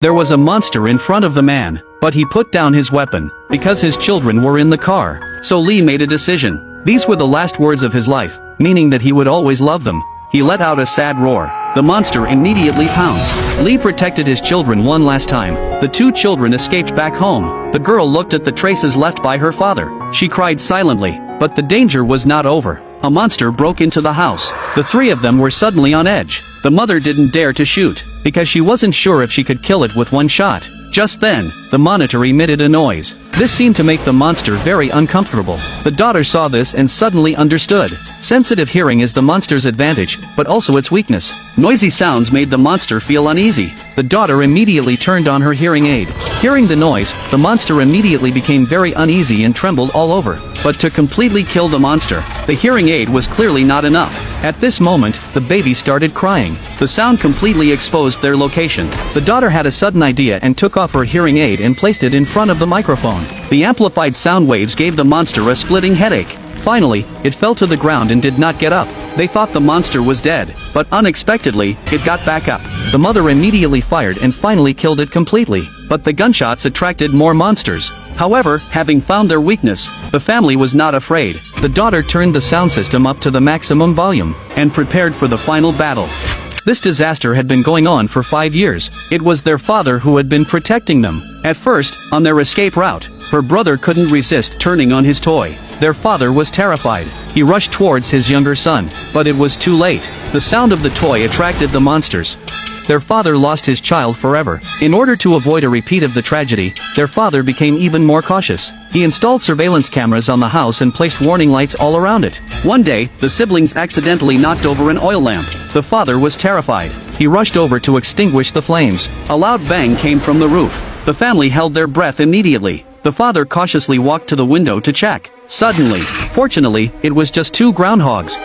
There was a monster in front of the man, but he put down his weapon, because his children were in the car. So Lee made a decision. These were the last words of his life, meaning that he would always love them. He let out a sad roar. The monster immediately pounced. Lee protected his children one last time. The two children escaped back home. The girl looked at the traces left by her father. She cried silently, but the danger was not over. A monster broke into the house. The three of them were suddenly on edge. The mother didn't dare to shoot, because she wasn't sure if she could kill it with one shot. Just then, the monitor emitted a noise. This seemed to make the monster very uncomfortable. The daughter saw this and suddenly understood. Sensitive hearing is the monster's advantage, but also its weakness. Noisy sounds made the monster feel uneasy. The daughter immediately turned on her hearing aid. Hearing the noise, the monster immediately became very uneasy and trembled all over. But to completely kill the monster, the hearing aid was clearly not enough. At this moment, the baby started crying. The sound completely exposed their location. The daughter had a sudden idea and took off her hearing aid and placed it in front of the microphone. The amplified sound waves gave the monster a splitting headache. Finally, it fell to the ground and did not get up. They thought the monster was dead, but unexpectedly, it got back up. The mother immediately fired and finally killed it completely. But the gunshots attracted more monsters. However, having found their weakness, the family was not afraid. The daughter turned the sound system up to the maximum volume, and prepared for the final battle. This disaster had been going on for 5 years. It was their father who had been protecting them. At first, on their escape route, her brother couldn't resist turning on his toy. Their father was terrified. He rushed towards his younger son, but it was too late. The sound of the toy attracted the monsters. Their father lost his child forever. In order to avoid a repeat of the tragedy, their father became even more cautious. He installed surveillance cameras on the house and placed warning lights all around it. One day, the siblings accidentally knocked over an oil lamp. The father was terrified. He rushed over to extinguish the flames. A loud bang came from the roof. The family held their breath immediately. The father cautiously walked to the window to check. Suddenly, fortunately, it was just two groundhogs.